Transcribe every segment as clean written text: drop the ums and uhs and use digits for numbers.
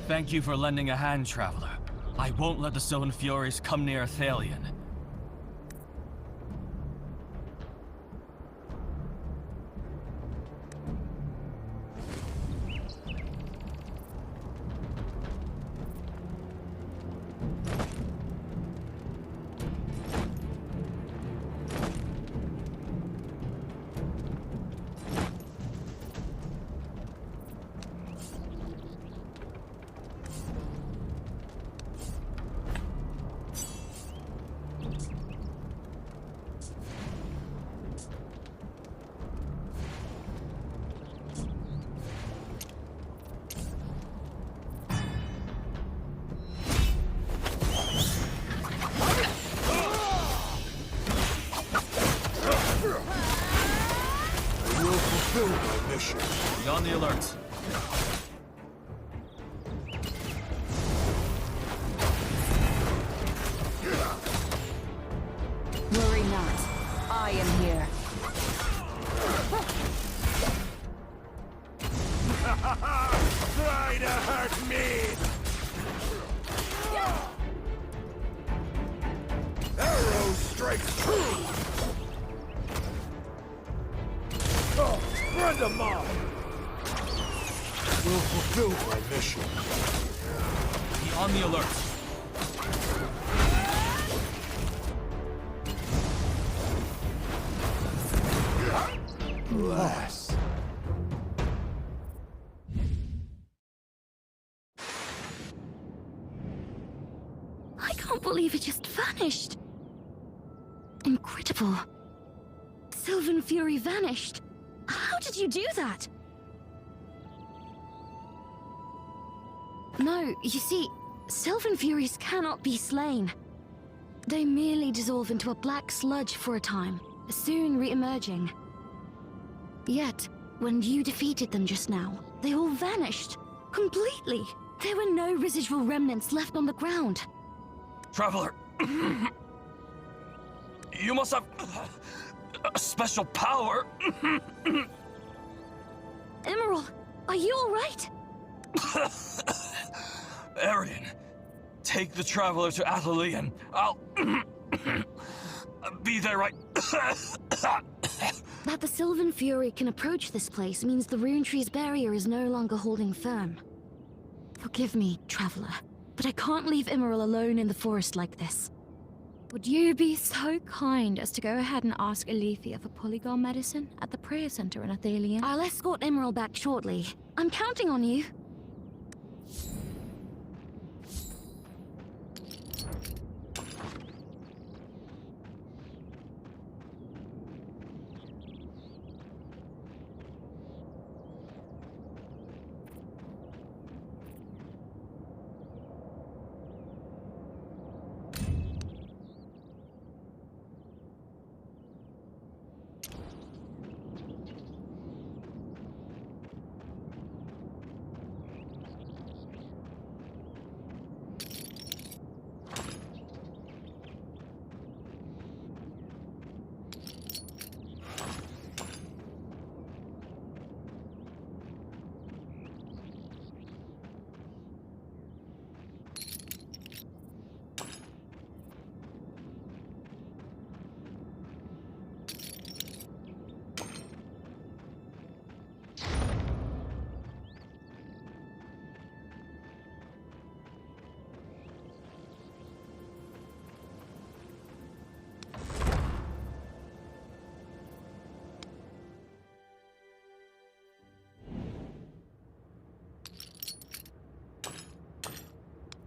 Thank you for lending a hand, Traveler. I won't let the Sylvan Furies come near Athalion. My mission. Be on the alert. Worry not. I am here. Try to hurt me! Arrow strikes true! Oh, friend of mine! Will fulfill my mission. Be on the alert. Alas. I can't believe it just vanished. Incredible. Sylvan Fury vanished. How did you do that? No, you see, Sylvan Furies cannot be slain. They merely dissolve into a black sludge for a time, soon re-emerging. Yet, when you defeated them just now, they all vanished. Completely. There were no residual remnants left on the ground. Traveler, you must have a special power. Emerald, are you all right? Arian, take the Traveler to Athalion. I'll be there right. That the Sylvan Fury can approach this place means the Rune Tree's barrier is no longer holding firm. Forgive me, Traveler, but I can't leave Emerald alone in the forest like this. Would you be so kind as to go ahead and ask Alethea for polygon medicine at the prayer center in Athalion? I'll escort Emerald back shortly. I'm counting on you.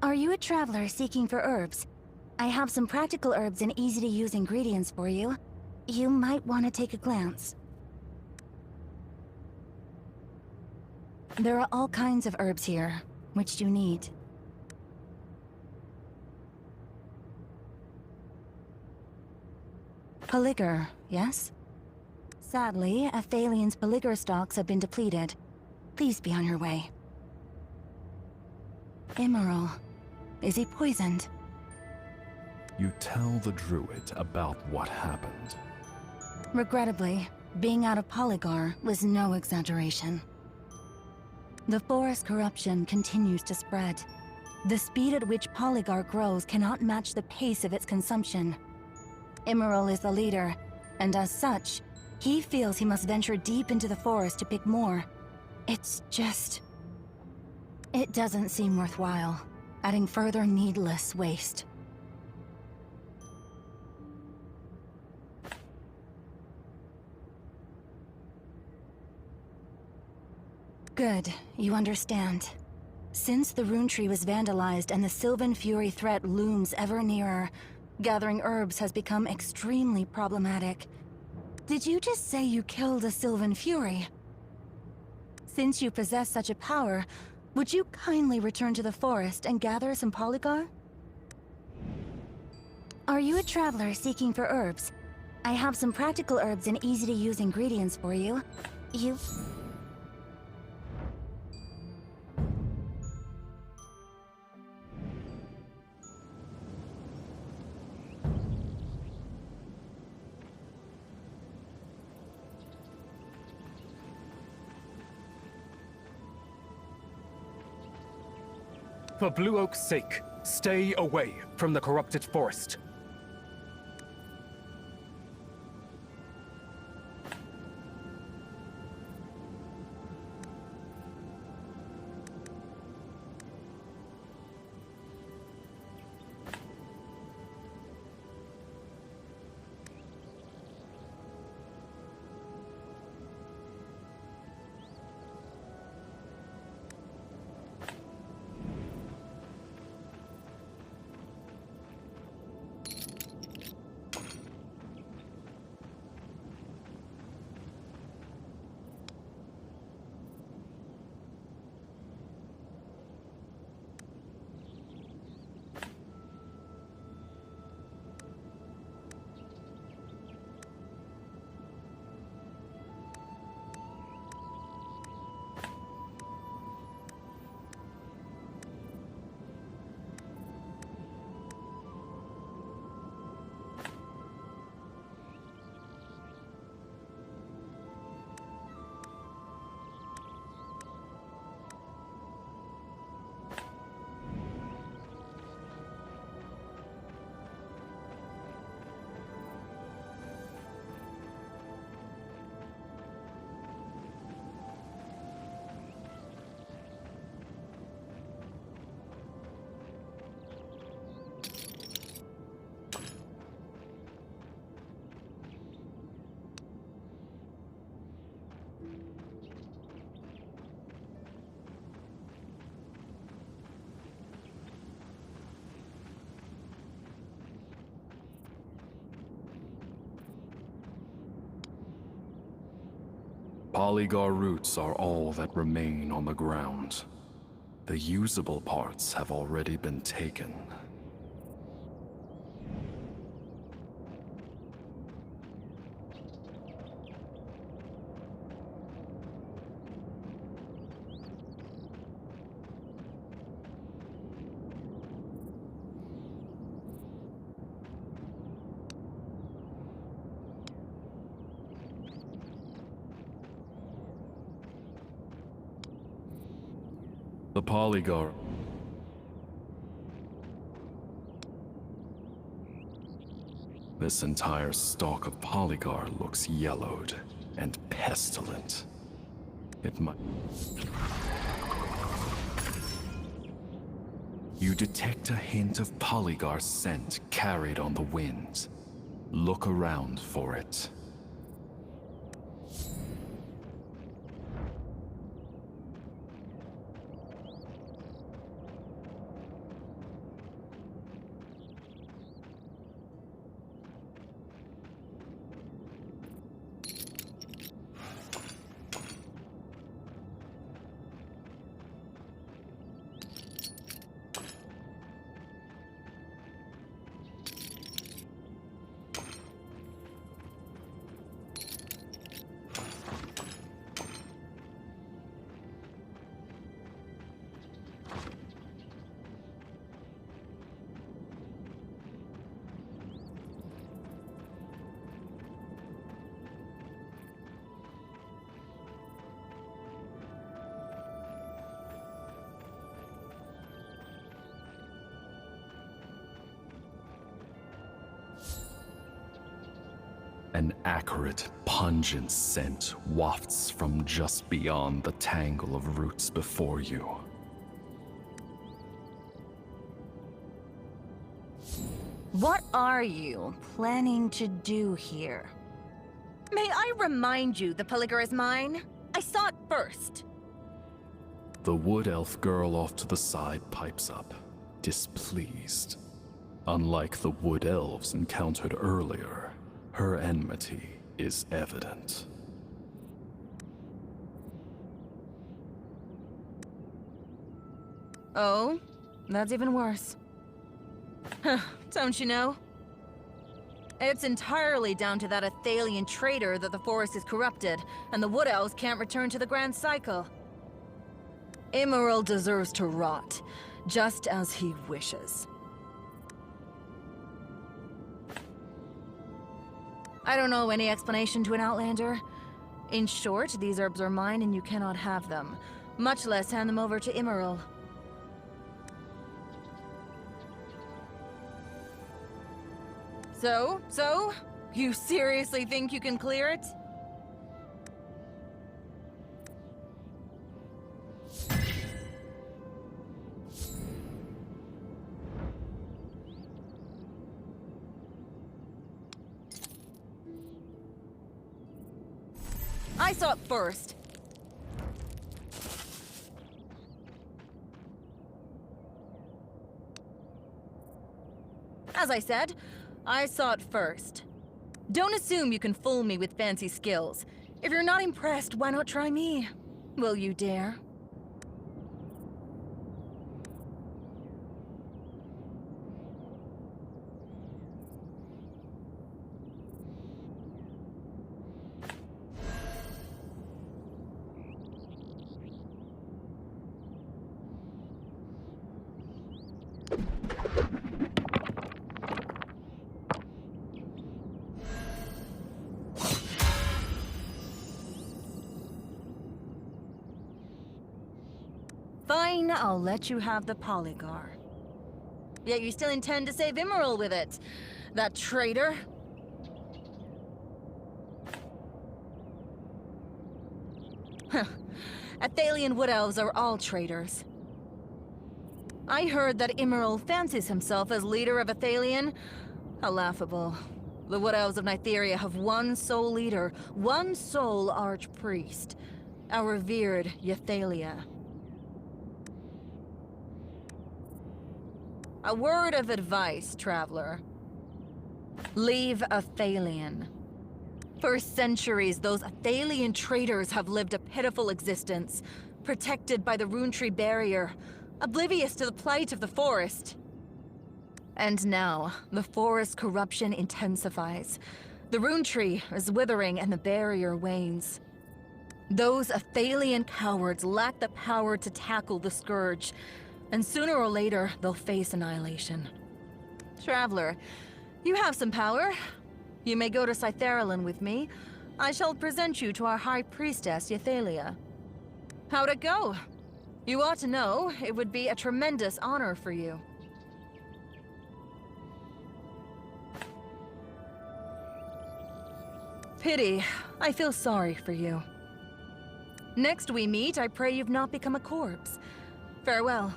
Are you a traveler seeking for herbs? I have some practical herbs and easy-to-use ingredients for you. You might want to take a glance. There are all kinds of herbs here. Which do you need? Polygur, yes? Sadly, Athalion's Polygur stocks have been depleted. Please be on your way. Emerald. Is he poisoned? You tell the druid about what happened. Regrettably, being out of Polygar was no exaggeration. The forest corruption continues to spread. The speed at which Polygar grows cannot match the pace of its consumption. Emerald is the leader, and as such, he feels he must venture deep into the forest to pick more. It's just... It doesn't seem worthwhile, adding further needless waste. Good, you understand. Since the rune tree was vandalized and the Sylvan Fury threat looms ever nearer, gathering herbs has become extremely problematic. Did you just say you killed a Sylvan Fury? Since you possess such a power, would you kindly return to the forest and gather some Polygar? Are you a traveler seeking for herbs? I have some practical herbs and easy-to-use ingredients for you. For Blue Oak's sake, stay away from the corrupted forest. Polygar roots are all that remain on the ground. The usable parts have already been taken. The Polygar... This entire stalk of Polygar looks yellowed and pestilent. It might... You detect a hint of Polygar scent carried on the wind. Look around for it. An acrid, pungent scent wafts from just beyond the tangle of roots before you. What are you planning to do here? May I remind you the Polygar is mine? I saw it first. The wood elf girl off to the side pipes up, displeased. Unlike the wood elves encountered earlier, her enmity is evident. Oh, that's even worse. Don't you know? It's entirely down to that Athalian traitor that the forest is corrupted, and the Wood Elves can't return to the Grand Cycle. Emerald deserves to rot, just as he wishes. I don't know any explanation to an Outlander. In short, these herbs are mine and you cannot have them, much less hand them over to Emerald. So? You seriously think you can clear it? I saw it first. As I said, I saw it first. Don't assume you can fool me with fancy skills. If you're not impressed, why not try me? Will you dare? Fine, I'll let you have the Polygar. Yet you still intend to save Emerald with it. That traitor. Huh. Athalian Wood Elves are all traitors. I heard that Emerald fancies himself as leader of Athalian. How laughable. The Wood Elves of Nytheria have one sole leader, one sole archpriest. Our revered Yathalia. A word of advice, traveler. Leave Athalian. For centuries, those Athalian traitors have lived a pitiful existence, protected by the Rune Tree barrier, oblivious to the plight of the forest. And now, the forest corruption intensifies. The Rune Tree is withering and the barrier wanes. Those Athalian cowards lack the power to tackle the Scourge, and sooner or later, they'll face annihilation. Traveler, you have some power. You may go to Cytheralin with me. I shall present you to our High Priestess, Yathalia. How'd it go? You ought to know, it would be a tremendous honor for you. Pity. I feel sorry for you. Next we meet, I pray you've not become a corpse. Farewell.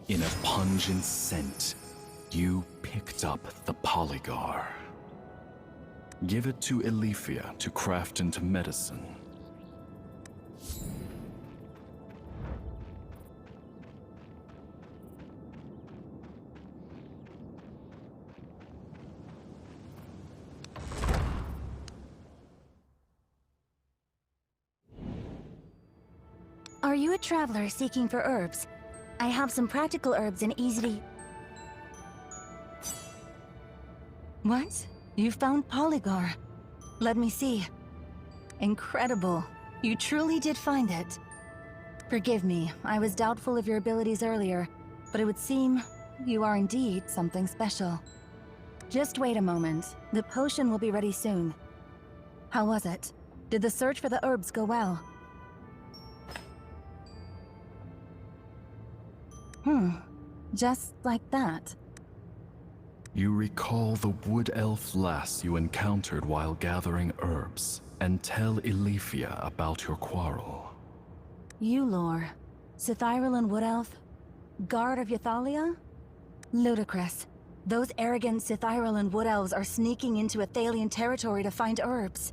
In a pungent scent, you picked up the Polygar. Give it to Elifia to craft into medicine. Are you a traveler seeking for herbs? I have some practical herbs and easy to... What? You found Polygar. Let me see. Incredible. You truly did find it. Forgive me, I was doubtful of your abilities earlier, but it would seem you are indeed something special. Just wait a moment. The potion will be ready soon. How was it? Did the search for the herbs go well? Just like that. You recall the wood elf lass you encountered while gathering herbs, and tell Elifia about your quarrel. Eulor, Sithyralan Wood Elf, Guard of Ythalia? Ludicrous. Those arrogant Sithyralan Wood Elves are sneaking into Athalian territory to find herbs.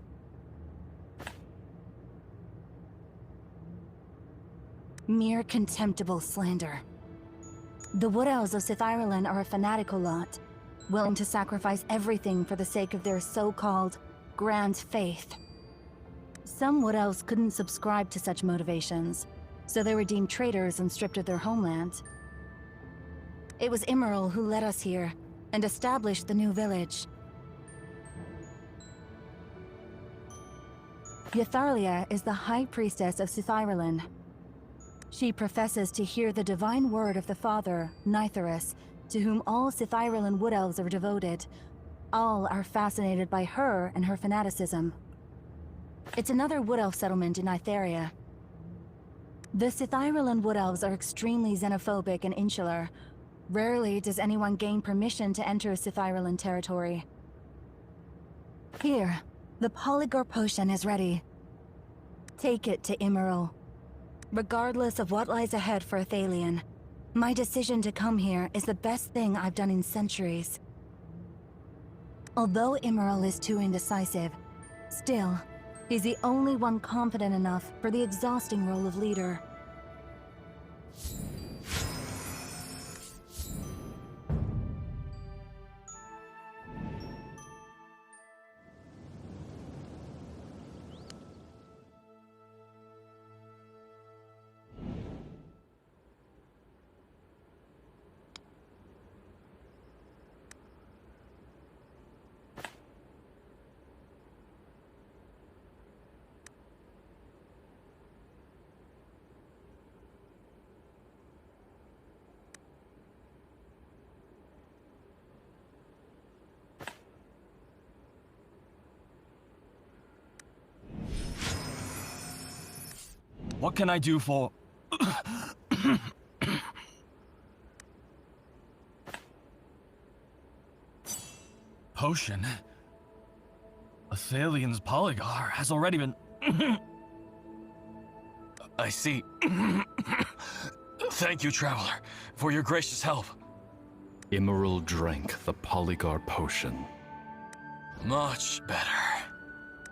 Mere contemptible slander. The Wood Elves of Sithyralan are a fanatical lot, willing to sacrifice everything for the sake of their so-called grand faith. Some Wood Elves couldn't subscribe to such motivations, so they were deemed traitors and stripped of their homeland. It was Immeril who led us here and established the new village. Ythalia is the High Priestess of Sithyralan. She professes to hear the divine word of the Father, Nithorus, to whom all Sithyralan Wood Elves are devoted. All are fascinated by her and her fanaticism. It's another Wood Elf settlement in Ithera. The Sithyralan Wood Elves are extremely xenophobic and insular. Rarely does anyone gain permission to enter Sithyralan territory. Here, the Polygor potion is ready. Take it to Immeril. Regardless of what lies ahead for Athalion, my decision to come here is the best thing I've done in centuries. Although Immeril is too indecisive, still, he's the only one confident enough for the exhausting role of leader. What can I do for... Potion? Athalion's Polygar has already been... I see. Thank you, Traveler, for your gracious help. Immeril drank the Polygar potion. Much better.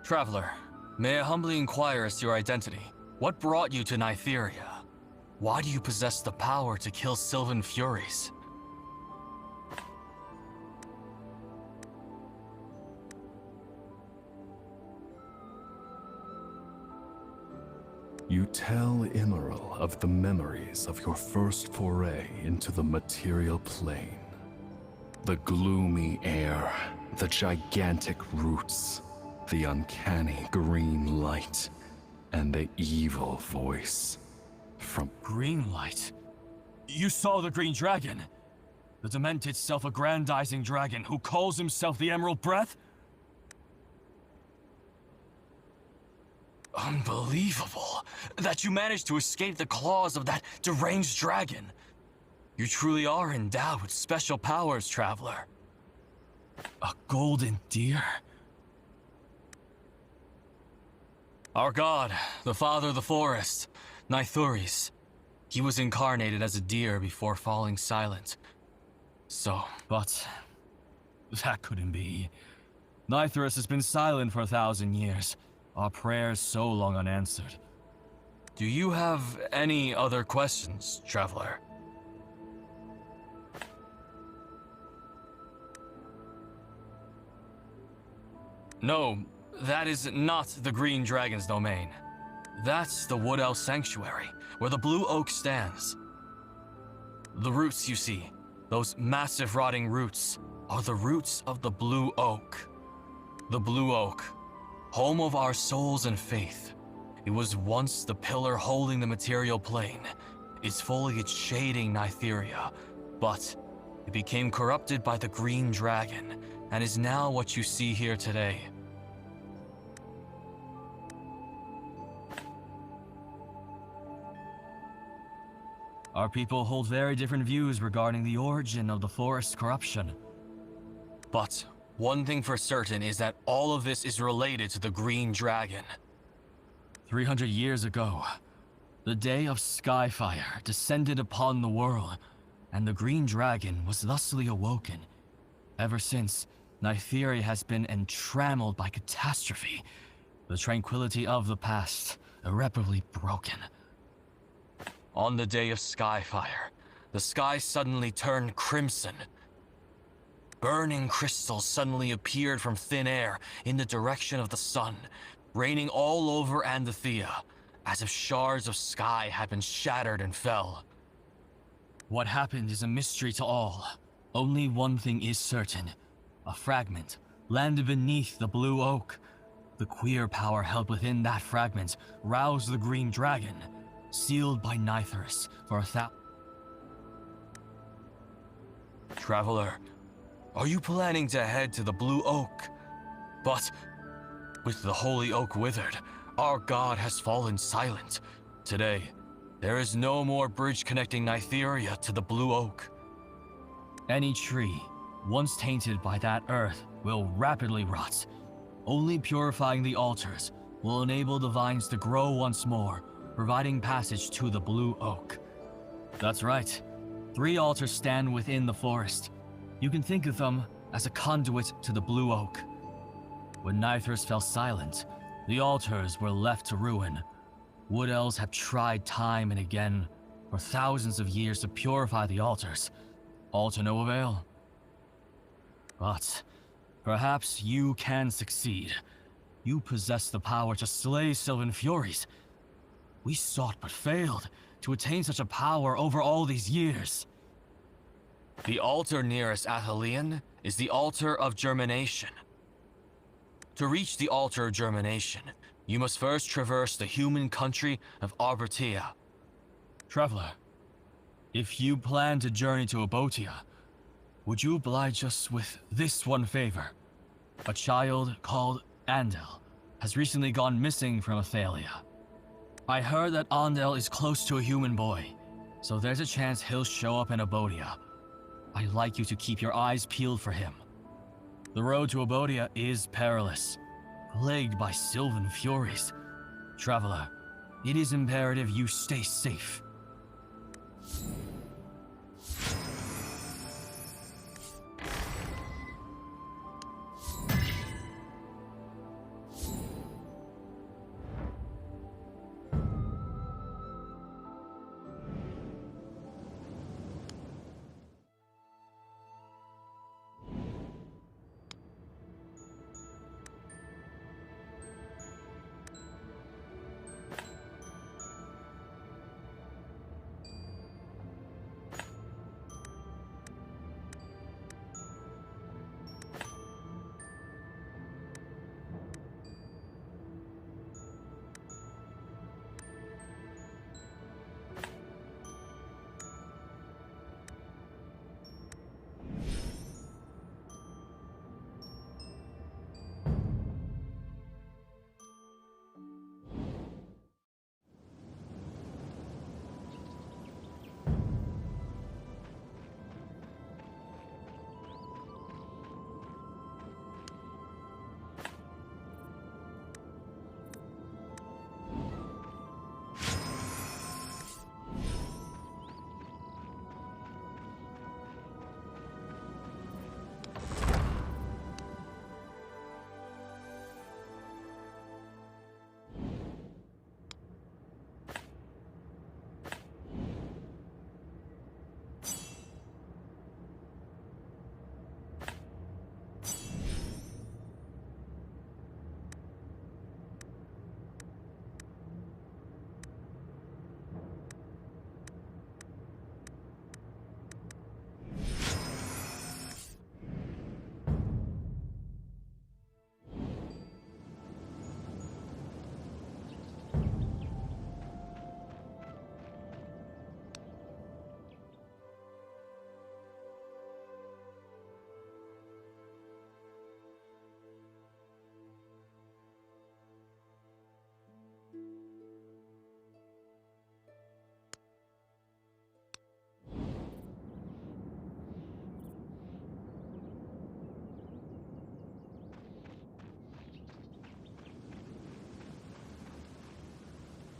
Traveler, may I humbly inquire as to your identity? What brought you to Nytheria? Why do you possess the power to kill Sylvan Furies? You tell Immeril of the memories of your first foray into the material plane. The gloomy air, the gigantic roots, the uncanny green light, and the evil voice from... Green light? You saw the Green Dragon? The demented self-aggrandizing dragon who calls himself the Emerald Breath? Unbelievable that you managed to escape the claws of that deranged dragon. You truly are endowed with special powers, Traveler. A golden deer? Our god, the father of the forest, Nythuris. He was incarnated as a deer before falling silent. But that couldn't be. Nythuris has been silent for 1,000 years. Our prayers so long unanswered. Do you have any other questions, Traveler? No, that is not the Green Dragon's domain. That's the Wood Elf Sanctuary, where the Blue Oak stands. The roots you see, those massive rotting roots, are the roots of the Blue Oak. The Blue Oak, home of our souls and faith. It was once the pillar holding the material plane, its foliage shading Nytheria, but it became corrupted by the Green Dragon, and is now what you see here today. Our people hold very different views regarding the origin of the forest's corruption. But one thing for certain is that all of this is related to the Green Dragon. 300 years ago, the day of Skyfire descended upon the world, and the Green Dragon was thusly awoken. Ever since, Nytheria has been entrammelled by catastrophe, the tranquility of the past irreparably broken. On the day of Skyfire, the sky suddenly turned crimson. Burning crystals suddenly appeared from thin air in the direction of the sun, raining all over Andathea, as if shards of sky had been shattered and fell. What happened is a mystery to all. Only one thing is certain. A fragment landed beneath the Blue Oak. The queer power held within that fragment roused the Green Dragon, sealed by Nytheris for Traveler, are you planning to head to the Blue Oak? But with the Holy Oak withered, our god has fallen silent. Today, there is no more bridge connecting Nytheria to the Blue Oak. Any tree, once tainted by that earth, will rapidly rot. Only purifying the altars will enable the vines to grow once more, providing passage to the Blue Oak. That's right. 3 altars stand within the forest. You can think of them as a conduit to the Blue Oak. When Nytheris fell silent, the altars were left to ruin. Wood Elves have tried time and again for thousands of years to purify the altars, all to no avail. But perhaps you can succeed. You possess the power to slay Sylvan Furies. We sought but failed to attain such a power over all these years. The altar nearest Athelion is the Altar of Germination. To reach the Altar of Germination, you must first traverse the human country of Arbertia. Traveler, if you plan to journey to Abotia, would you oblige us with this one favor? A child called Andel has recently gone missing from Athelia. I heard that Andel is close to a human boy, so there's a chance he'll show up in Abotia. I'd like you to keep your eyes peeled for him. The road to Abotia is perilous, plagued by Sylvan Furies. Traveler, it is imperative you stay safe.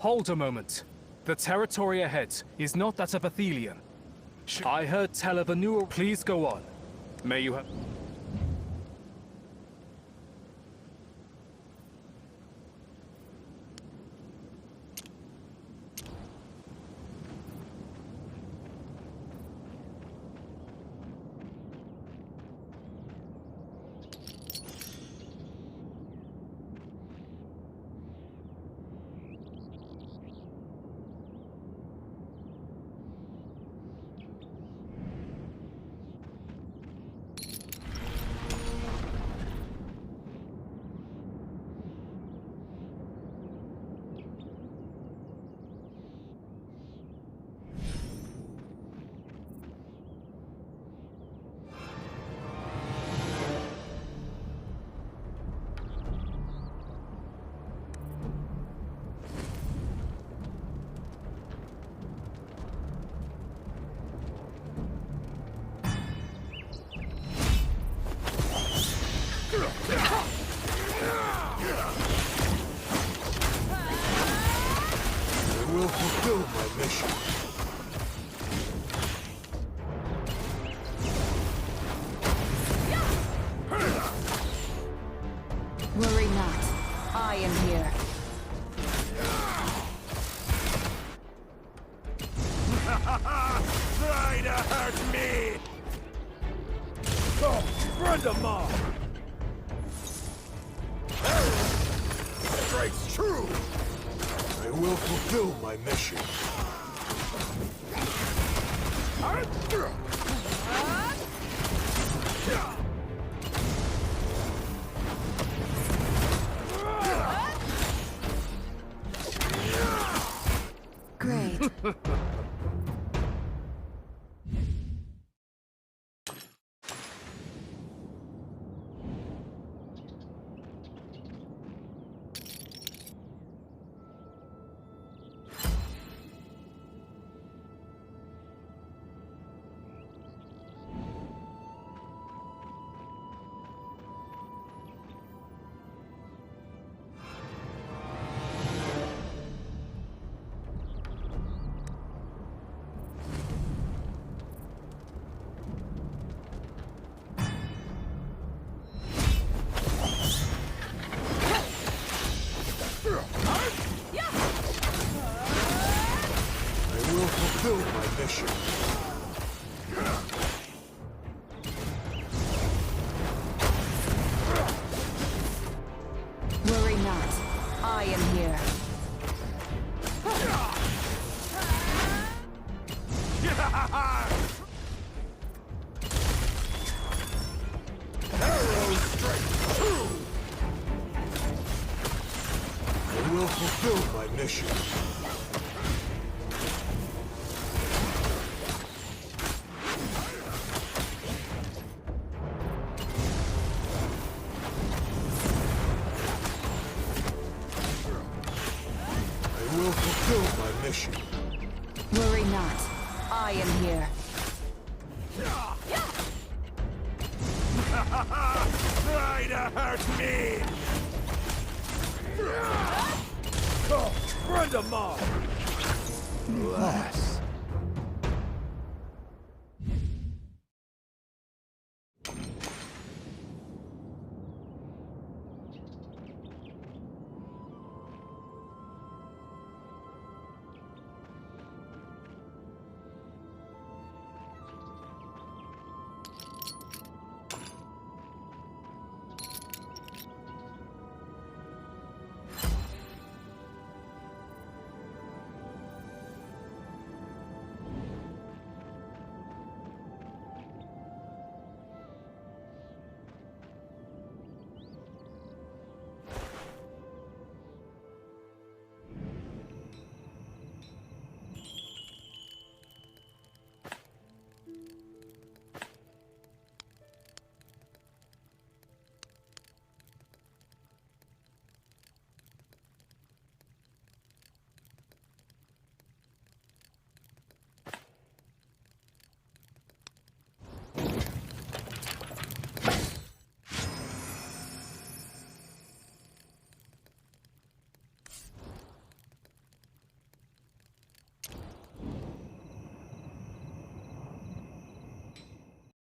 Hold a moment. The territory ahead is not that of Athelion. I heard tell of a new... Please go on. May you have... I will fulfill my mission. Worry not. I am here. Try to hurt me! Oh, friend of mine! Strikes true! I will fulfill my mission. Great. I will fulfill my mission. Worry not. I am here. Arrow strike true! I will fulfill my mission. I will fulfill my mission. Worry not. I am here. Try to hurt me! Oh, friend of mine! Alas.